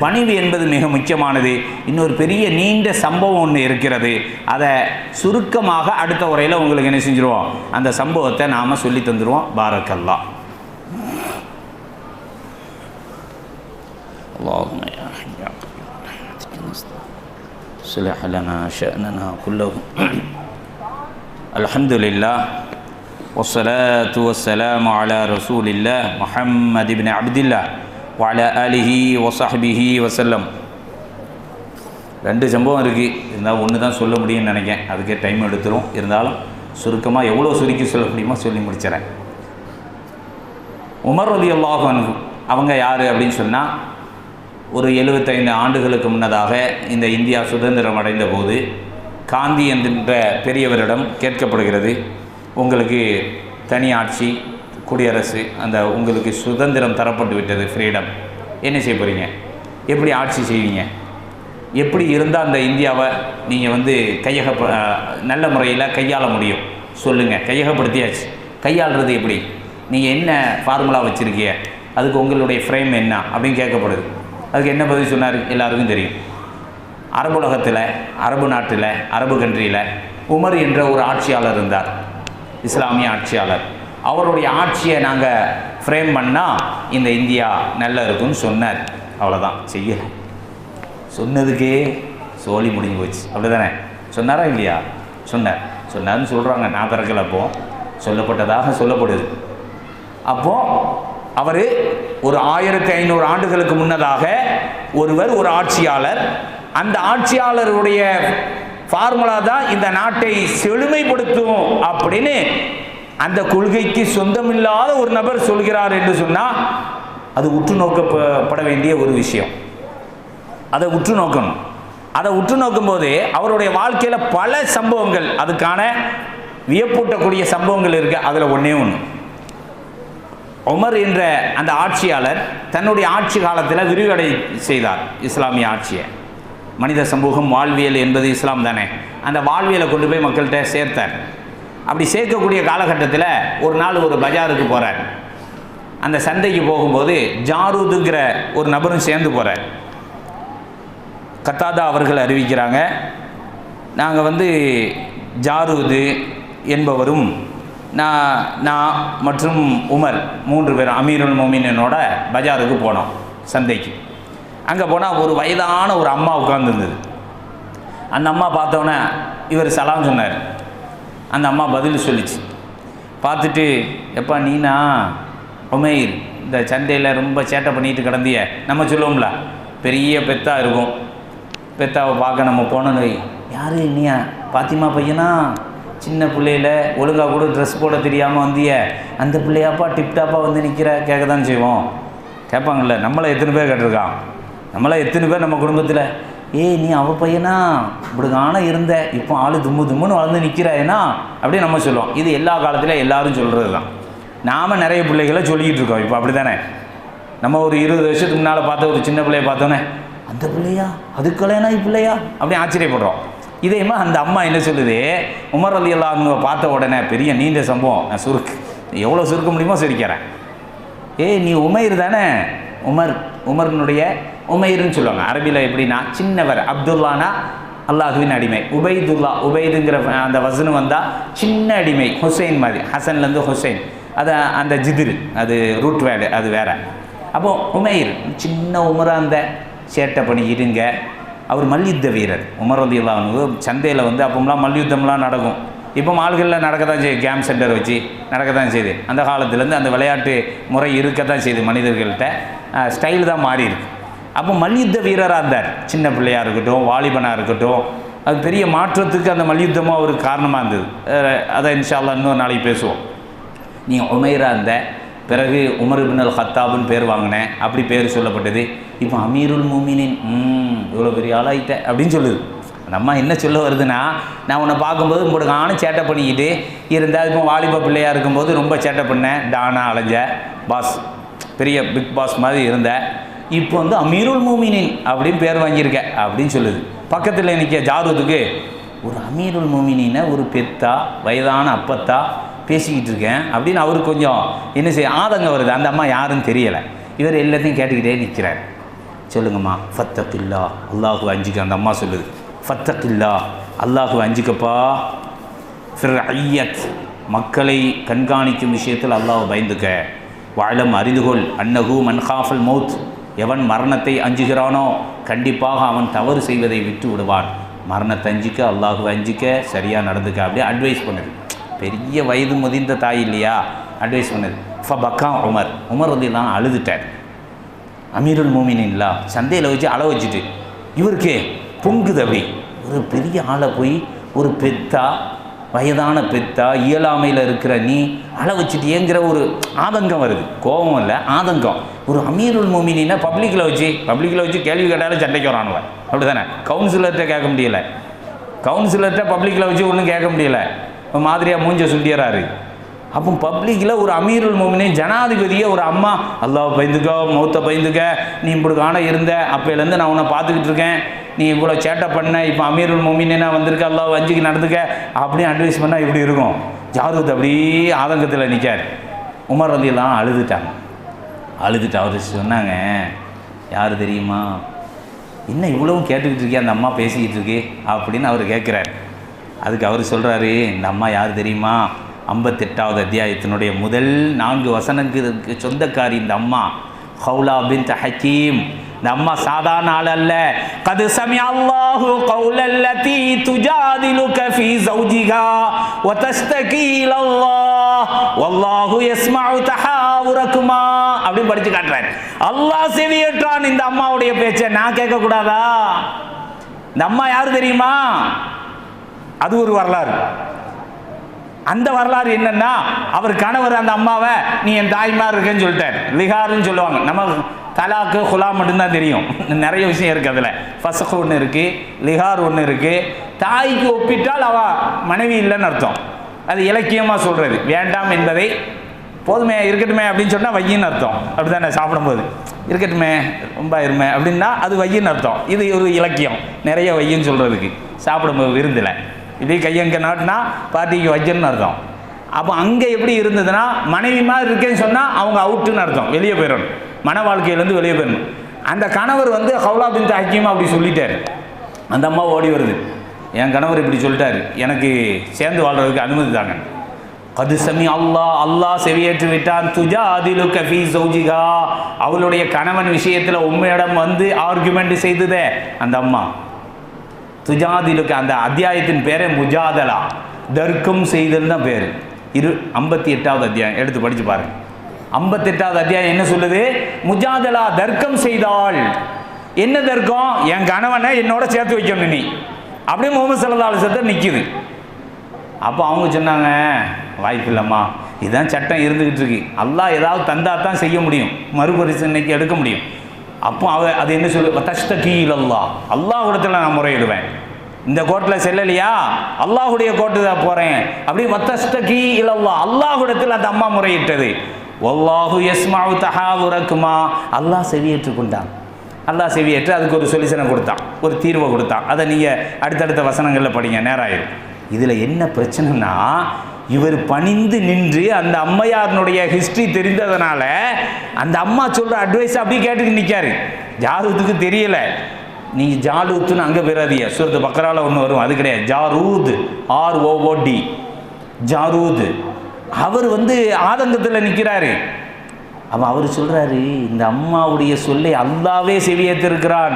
பணிவு என்பது மிக முக்கியமானது. இன்னொரு பெரிய நீண்ட சம்பவம் ஒன்று இருக்கிறது, அதை சுருக்கமாக அடுத்த உரையில் உங்களுக்கு என்ன செஞ்சுருவோம், அந்த சம்பவத்தை நாம் சொல்லி தந்துடுவோம். பாரக்கல்லா. அல்லாஹும்ம யா ஹய்யூ யா கய்யூம் அஸ்ஸிலஹ் லனா ஷஅனனா குல்லஹு. அல்ஹம்துலில்லாஹ் வஸ்ஸலாத்து வஸ்ஸலாமு அலா ரசூலில்லாஹ் முஹம்மது இப்னு அப்துல்லாஹ் வஅலா ஆலிஹி வஸஹ்பிஹி வஸல்லம். 2 சம்பவம் இருக்குது, இருந்தால் ஒன்று தான் சொல்ல முடியும்னு நினைக்கிறேன், அதுக்கே டைம் எடுத்துரும். இருந்தாலும் சுருக்கமாக எவ்வளோ சுருக்கி சொல்ல முடியுமோ சொல்லி முடிச்சிடறேன். உமர் ரலியல்லாஹு அன்ஹு அவங்க யார் அப்படின்னு சொன்னால், ஒரு 75 ஆண்டுகளுக்கு முன்னதாக இந்த இந்தியா சுதந்திரம் அடைந்த போது காந்தி என்கின்ற பெரியவரிடம் கேட்கப்படுகிறது, உங்களுக்கு தனி ஆட்சி குடியரசு, அந்த உங்களுக்கு சுதந்திரம் தரப்பட்டு விட்டது, ஃப்ரீடம், என்ன செய்ய போகிறீங்க? எப்படி ஆட்சி செய்வீங்க? எப்படி இருந்தால் அந்த இந்தியாவை நீங்கள் வந்து நல்ல முறையில் கையாள முடியும் சொல்லுங்கள். கையகப்படுத்தியாச்சு, கையாளுறது எப்படி? நீங்கள் என்ன ஃபார்முலா வச்சுருக்கீங்க? அதுக்கு உங்களுடைய ஃப்ரேம் என்ன அப்படின்னு கேட்கப்படுது. அதுக்கு என்ன பதில் சொன்னார் எல்லாருக்கும் தெரியும். அரபு உலகத்தில், அரபு நாட்டில், அரபு கண்ட்ரியில் உமர் என்ற ஒரு ஆட்சியாளர் இருந்தார், இஸ்லாமிய ஆட்சியாளர். அவருடைய ஆட்சியை நாங்கள் ஃப்ரேம் பண்ணால் இந்த இந்தியா நல்லா இருக்குன்னு சொன்னார். அவ்வளோதான், செய்யலை. சொன்னதுக்கே சோழி முடிஞ்சு போச்சு. அப்படி தானே சொன்னாரா இல்லையா? சொன்னார்னு சொல்கிறாங்க. நான் பிறக்கலை, அப்போது சொல்லப்பட்டதாக சொல்லப்படுது. அப்போது அவர் ஒரு 1500 ஆண்டுகளுக்கு முன்னதாக ஒரு ஆட்சியாளர், அந்த ஆட்சியாளருடைய ஃபார்முலா தான் இந்த நாட்டை செழுமைப்படுத்தும் அப்படின்னு அந்த கொள்கைக்கு சொந்தமில்லாத ஒரு நபர் சொல்கிறார் என்று சொன்னால் அது உற்று நோக்கப்பட வேண்டிய ஒரு விஷயம். அதை உற்று நோக்கணும். அதை உற்று நோக்கும்போது அவருடைய வாழ்க்கையில் பல சம்பவங்கள், அதுக்கான வியப்பூட்டக்கூடிய சம்பவங்கள் இருக்குது. அதில் ஒன்றே ஒன்று, உமர் என்ற அந்த ஆட்சியாளர் தன்னுடைய ஆட்சி காலத்தில் விரிவடை செய்தார் இஸ்லாமிய ஆட்சியை. மனித சமூகம், வாழ்வியல் என்பது இஸ்லாம் தானே. அந்த வாழ்வியலை கொண்டு போய் மக்கள்கிட்ட சேர்த்தார். அப்படி சேர்க்கக்கூடிய காலகட்டத்தில் ஒரு நாள் ஒரு பஜாருக்கு போகிறார். அந்த சந்தைக்கு போகும்போது ஜாரூதுங்கிற ஒரு நபரும் சேர்ந்து போகிறார். கத்தாதா அவர்கள் அறிவிக்கிறாங்க, நாங்கள் வந்து ஜாரூது என்பவரும் நான் மற்றும் உமர் 3 பேரும் அமீருல் மோமினோட பஜாருக்கு போனோம், சந்தைக்கு. அங்கே போனால் ஒரு வயதான ஒரு அம்மா உட்கார்ந்துருந்தது. அந்த அம்மா பார்த்தோன்னே இவர் சலாம் சொன்னார். அந்த அம்மா பதில் சொல்லிச்சு. பார்த்துட்டு, எப்பா நீனா உமைர், இந்த சந்தையில் ரொம்ப சேட்டை பண்ணிட்டு கிடந்திய, நம்ம சொல்லுவோம்ல பெரிய பெத்தா இருக்கும், பெத்தாவை பார்க்க நம்ம போனோன்னு, யார் நீயா பாத்திமா பையனா, சின்ன பிள்ளையில ஒழுங்காக கூட ட்ரெஸ் போட தெரியாமல் வந்திய, அந்த பிள்ளையாப்பா டிப்டாப்பாக வந்து நிற்கிற, கேட்க தான் செய்வோம். கேட்பாங்கள்ல, நம்மளை எத்தனை பேர் கேட்டிருக்கான், நம்மளை எத்தனை பேர் நம்ம குடும்பத்தில், நீ அவள் பையனா இப்படி காண இருந்த, இப்போ ஆள் தும்முன்னு வளர்ந்து நிற்கிறாயனா அப்படியே நம்ம சொல்லுவோம். இது எல்லா காலத்திலும் எல்லாரும் சொல்கிறது தான். நாம் நிறைய பிள்ளைகளை சொல்லிக்கிட்டு இருக்கோம். இப்போ அப்படி தானே. நம்ம ஒரு 20 வருஷத்துக்கு முன்னால் பார்த்த ஒரு சின்ன பிள்ளைய பார்த்தோன்னே, அந்த பிள்ளையா, அது கல்யாணம் பிள்ளையா அப்படி ஆச்சரியப்படுறோம். இதேமா அந்த அம்மா என்ன சொல்லுது, உமர் ரலியல்லாஹு அன்ஹு பார்த்த உடனே, பெரிய நீண்ட சம்பவம், நான் எவ்வளோ சுருக்க முடியுமோ சுருக்கிறேன். நீ உமைர் தானே? உமர்னுடைய உமைர்னு சொல்லுவாங்க அரபியில். எப்படின்னா சின்னவர், அப்துல்லானா அல்லாஹுவின் அடிமை, உபைதுங்கிற அந்த வசனு வந்தால் சின்ன அடிமை, ஹுசைன் மாதிரி, ஹசன்லேருந்து ஹுசைன், அது அந்த ஜிதிர், அது ரூட் வேர்டு, அது வேறு. அப்போது உமைர் சின்ன உமராக அந்த சேட்டை பண்ணிக்கிட்டுங்க. அவர் மல்யுத்த வீரர். உமர் ரலியல்லாஹு அன்ஹு சந்தையில் வந்து அப்போம்லாம் மல்யுத்தம்லாம் நடக்கும். இப்போ மால்களில் நடக்க தான் செய்யுது, கேம் சென்டர் வச்சு நடக்க தான் செய்யுது. அந்த காலத்துலேருந்து அந்த விளையாட்டு முறை இருக்க தான் செய்யுது. மனிதர்கள்ட்ட ஸ்டைல் தான் மாறி இருக்கு. அப்போ மல்யுத்த வீரராக இருந்தார். சின்ன பிள்ளையாக இருக்கட்டும், வாலிபனாக இருக்கட்டும், அது பெரிய மாற்றத்துக்கு அந்த மல்யுத்தமும் அவருக்கு காரணமாக இருந்தது. அதை இன்ஷா அல்லாஹ் இன்னொரு நாளைக்கு பேசுவோம். நீங்கள் உமைராக இருந்த பிறகு உமர் இப்னு அல் ஹத்தாப்னு பேர் வாங்கினேன், அப்படி பேர் சொல்லப்பட்டது. இப்போ அமீருல் மோமினின், இவ்வளோ பெரிய ஆளாயிட்ட அப்படின்னு சொல்லுது. அந்த அம்மா என்ன சொல்ல வருதுன்னா, நான் உன்னை பார்க்கும்போது உங்களுக்கு ஆணும் சேட்டை பண்ணிக்கிட்டு இருந்தால், இப்போ வாலிப பிள்ளையாக இருக்கும்போது ரொம்ப சேட்டை பண்ணேன், டானா அலைஞ்ச பாஸ், பெரிய பிக் பாஸ் மாதிரி இருந்த, இப்போ வந்து அமீருல் மோமினின் அப்படின்னு பேர் வாங்கியிருக்க அப்படின்னு சொல்லுது. பக்கத்தில் நிற்க ஜாரூதுக்கு, ஒரு அமீருல் மோமினினை ஒரு பெத்தா வயதான அப்பத்தா பேசிக்கிட்டு இருக்கேன் அப்படின்னு அவருக்கு கொஞ்சம் என்ன செய்ய ஆதங்கம் வருது. அந்த அம்மா யாருன்னு தெரியலை. இவர் எல்லாத்தையும் கேட்டுக்கிட்டே நிற்கிறார். சொல்லுங்கம்மா, ஃபத்தகில்லா, அல்லாஹு அஞ்சிக்க. அந்த அம்மா சொல்லுது, ஃபத்தகில்லா, அல்லாஹு அஞ்சிக்கப்பா. ஃபிர்ஐயத், மக்களை கண்காணிக்கும் விஷயத்தில் அல்லாஹ் பயந்துக்க. வாழம் அறிந்துகொள், அன்னஹு மன் காஃபல் மௌத், எவன் மரணத்தை அஞ்சுகிறானோ கண்டிப்பாக அவன் தவறு செய்வதை விட்டு விடுவான். மரணத்தை அஞ்சிக்க, அல்லாஹு அஞ்சிக்க, சரியாக நடந்துக்க அப்படியே அட்வைஸ் பண்ணுது. பெரிய வயது முதிர்ந்த தாய் இல்லையா, அட்வைஸ் பண்ணுது. ஃபபக்கா உமர் ரலியல்லாஹு அன்ஹு அழுதுட்டார். அமீருல் மோமினின்லா சந்தையில் வச்சு அளவு வச்சுட்டு இவருக்கே பொங்குது. அப்படி ஒரு பெரிய ஆளை போய் ஒரு பெத்தா, வயதான பெத்தா, இயலாமையில் இருக்கிற நீ அளவு வச்சுட்டியேங்கிற ஒரு ஆதங்கம் வருது. கோபம் இல்லை, ஆதங்கம். ஒரு அமீருல் மோமினின்னா பப்ளிக்கில் வச்சு கேள்வி கேட்டாலும் சண்டைக்கு வரானுவன், அப்படி தானே. கவுன்சிலர்கிட்ட கேட்க முடியலை, பப்ளிக்கில் வச்சு ஒன்றும் கேட்க முடியலை. மாதிரியாக மூஞ்ச சுண்டியறாரு. அப்போ பப்ளிக்கில் ஒரு அமீருல் மோமினின் ஜனாதிபதியை ஒரு அம்மா, அல்லாஹ் பயந்துக்க, மௌத்தை பயந்துக்க, நீ இப்படி காண இருந்த, அப்போலேருந்து நான் உன்னை பார்த்துக்கிட்டு இருக்கேன், நீ இவ்வளோ சேட்டை பண்ண, இப்போ அமீருல் மோமினா வந்திருக்க, அல்லாஹ் வஞ்சிக்கு நடந்துக்க அப்படின்னு அட்வைஸ் பண்ணால் இப்படி இருக்கும். ஜாரூத் அப்படியே ஆதங்கத்தில் நிற்கார். உமர் ரலியல்லாஹு அழுதுட்டாங்க. அழுதுட்டு அவர் சொன்னாங்க, யார் தெரியுமா, என்ன இவ்வளவும் கேட்டுக்கிட்டு இருக்கே, அந்த அம்மா பேசிக்கிட்டு இருக்கு அப்படின்னு அவர் கேட்குறார். அதுக்கு அவர் சொல்கிறாரு, இந்த அம்மா யார் தெரியுமா, 58வது அத்தியாயத்தினுடைய முதல் 4 வசனங்களுக்கு சொந்தக்காரி இந்த அம்மா, ஹவுலா பின்த் ஹக்கீம். இந்த அம்மா சாதாரண ஆள் அல்ல. கது சமிஅ அல்லாஹு கௌலல்லதி துஜாதிலுக ஃபீ ஸௌஜிஹா வ தஸ்தகீ இலல்லாஹ் வல்லாஹு யஸ்மஉ தஹாவுரகுமா அப்படி படிச்சு காட்டுறார். அல்லாஹ் செவியேற்றான் இந்த அம்மாவுடைய பேச்சை, நான் கேட்க கூடாதா? இந்த அம்மா யாரு தெரியுமா? அது ஒரு வரலாறு. அந்த வரலாறு என்னன்னா, அவர் கணவர் அந்த அம்மாவை நீ என் தாய்மார் இருக்கேன்னு சொல்லிட்டார். லிஹாருன்னு சொல்லுவாங்க. நம்ம தலாக்கு ஹுலா மட்டும்தான் தெரியும், நிறைய விஷயம் இருக்குது அதில். ஃபஸ்க் ஒன்று இருக்குது, லிஹார் ஒன்று இருக்குது. தாய்க்கு ஒப்பிட்டால் அவ மனைவி இல்லைன்னு அர்த்தம். அது இலக்கியமாக சொல்கிறது. வேண்டாம் என்பதை போதுமே இருக்கட்டுமே அப்படின்னு சொன்னால் வையின்னு அர்த்தம். அப்படி தானே சாப்பிடும்போது இருக்கட்டுமே ரொம்ப இருமை அப்படின்னா அது வையின்னு அர்த்தம். இது ஒரு இலக்கியம், நிறைய வையின்னு சொல்கிறதுக்கு. சாப்பிடும்போது விருந்தில் இதே கையங்க நாட்டினா பார்ட்டிக்கு வைக்கணும்னு அர்த்தம். அப்போ அங்கே எப்படி இருந்ததுன்னா, மனைவி மாதிரி இருக்கேன்னு சொன்னால் அவங்க அவுட்டுன்னு அர்த்தம், வெளியே போயிடணும், மன வாழ்க்கையிலேருந்து வெளியே போயிடணும். அந்த கணவர் ஹவுலா பின்த் ஹக்கீம் அப்படி சொல்லிட்டார். அந்த அம்மா ஓடி வருது, என் கணவர் இப்படி சொல்லிட்டாரு, எனக்கு சேர்ந்து வாழ்கிறதுக்கு அனுமதி தாங்க. கது சமி அல்லாஹ் செவியேற்று விட்டான். துஜாதிலுக ஃபீ ஸௌஜிஹா, அவளுடைய கணவன் விஷயத்தில் உண்மையிடம் ஆர்குமெண்ட் செய்ததே அந்த அம்மா. துஜாதிலுக்க, அந்த அத்தியாயத்தின் பேரே முஜாதலா, தர்க்கம் செய்தல் தான் பேர். 58வது அத்தியாயம் எடுத்து படித்து பாருங்க. 58வது அத்தியாயம் என்ன சொல்லுது? முஜாதலா, தர்க்கம் செய்தாள். என்ன தர்க்கம்? என் கணவனை என்னோட சேர்த்து வைக்கணும் நீ, அப்படியே முகமது ஸல்லல்லாஹு அலைஹி வஸல்லம் நிற்கிது. அப்போ அவங்க சொன்னாங்க, வாய்ப்பு இல்லைம்மா, இதுதான் சட்டம் இருந்துக்கிட்டு இருக்கு, அல்லாஹ் ஏதாவது தந்தா தான் செய்ய முடியும், மறுபரிசீலனைக்கு எடுக்க முடியும். அப்போ அது என்ன சொல்லு, தஸ்தகீ இலல்லாஹ், அல்லாஹ்விடத்தில் நான் முறையிடுவேன். இந்த கோர்ட்டில் செல்லலையா, அல்லாஹுடைய கோர்ட்டு தான் போகிறேன் அப்படி. தஸ்தகீ இலல்லாஹ், அல்லாஹ்விடத்தில் அந்த அம்மா முறையிட்டது. வல்லாஹு யஸ்மஉ தஹாவுரகுமா, அல்லாஹ் செவியேற்று கொண்டான். அல்லாஹ் செவியேற்று அதுக்கு ஒரு சொல்யூஷனை கொடுத்தான், ஒரு தீர்வை கொடுத்தான். அதை நீங்கள் அடுத்தடுத்த வசனங்களில் படிங்க, நேரம் ஆயிடும். இதில் என்ன பிரச்சனைனா, இவர் பணிந்து நின்று அந்த அம்மையாருடைய ஹிஸ்ட்ரி தெரிந்ததுனால அந்த அம்மா சொல்கிற அட்வைஸ் அப்படி கேட்டுக்கு நிற்காரு. ஜாரூத்துக்கு தெரியல, நீங்கள் ஜாலூத்துன்னு அங்கே பெறாதீங்க, சூரத்து பக்கரால ஒன்று வரும், அது கிடையாது. ஜாரூத், ROOD, ஜாரூத். அவர் ஆதங்கத்தில் நிற்கிறாரு. அப்போ அவர் சொல்கிறாரு, இந்த அம்மாவுடைய சொல்லை அல்லாவே செவியேற்றிருக்கிறான்,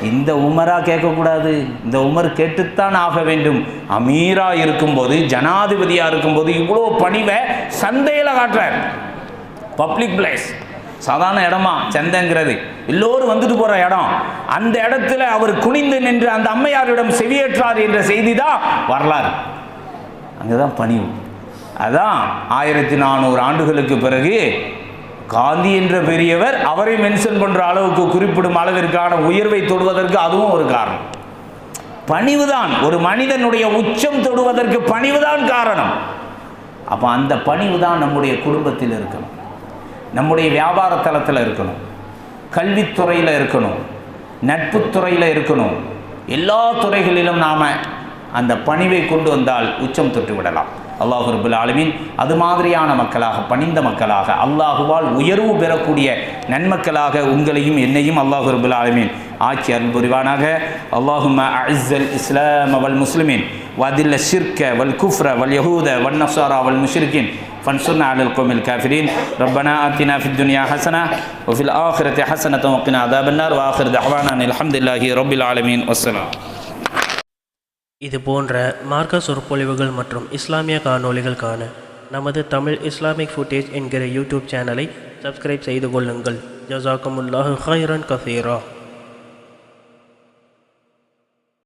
இந்த உமரா கேட்கக்கூடாது, இந்த உமர் கேட்டுத்தான் ஆக வேண்டும். அமீரா இருக்கும்போது, ஜனாதிபதியாக இருக்கும்போது இவ்வளோ பணிவை சந்தையில் காட்டுறார். பப்ளிக் பிளேஸ், சாதாரண இடமா சந்தைங்கிறது, எல்லோரும் வந்துட்டு போகிற இடம். அந்த இடத்துல அவர் குனிந்து நின்று அந்த அம்மையாரிடம் செவியேற்றார் என்ற செய்தி தான் வரலாறு. அங்கே தான் பணிவு. அதான் 1400 ஆண்டுகளுக்கு பிறகு காந்தி என்ற பெரியவர் அவரை மென்ஷன் பண்ணுற அளவுக்கு, குறிப்பிடும் அளவிற்கான உயர்வை தொடுவதற்கு அதுவும் ஒரு காரணம். பணிவுதான் ஒரு மனிதனுடைய உச்சம் தொடுவதற்கு பணிவுதான் காரணம். அப்போ அந்த பணிவு தான் நம்முடைய குடும்பத்தில் இருக்கணும், நம்முடைய வியாபார தளத்தில் இருக்கணும், கல்வித்துறையில் இருக்கணும், நட்புத்துறையில் இருக்கணும். எல்லா துறைகளிலும் நாம் அந்த பணிவை கொண்டு வந்தால் உச்சம் தொட்டு விடலாம். அல்லாஹ் ரப்பல் ஆலமீன் அது மாதிரியான மக்களாக, பணிந்த மக்களாக, அல்லாஹுவால் உயர்வு பெறக்கூடிய நன்மக்களாக உங்களையும் என்னையும் அல்லாஹ் ரப்பல் ஆலமீன் ஆக்கி அருள் புரிவானாக. அல்லாஹும்ம அஇஸ்ஸல் இஸ்லாம் வல் முஸ்லிமீன் வஅதில்ல ஷிர்க வல் குஃப்ர வல் யஹூத வன் நஸாரா வல் முஷ்ரிகீன் ஃபன்சுர்னா அலல் கௌமில் காஃபிரீன். ரப்பனா ஆத்தினா ஃபித் துன்யா ஹஸனா வ ஃபில் ஆখিরাতি ஹஸனத்தன் வ கினா அஸாபன்னார். வ ஆখির தஅவானா அல்ஹம்துலில்லாஹி ரப்பில் ஆலமீன். வஸ்ஸலாம். இது போன்ற மார்க்க சொற்பொழிவுகள் மற்றும் இஸ்லாமிய காணொளிகள் காண நமது தமிழ் இஸ்லாமிக் ஃபுட்டேஜ் என்கிற யூடியூப் சேனலை சப்ஸ்கிரைப் செய்து கொள்ளுங்கள். ஜஸாக்குமுல்லாஹு கைரன் கஸீரா.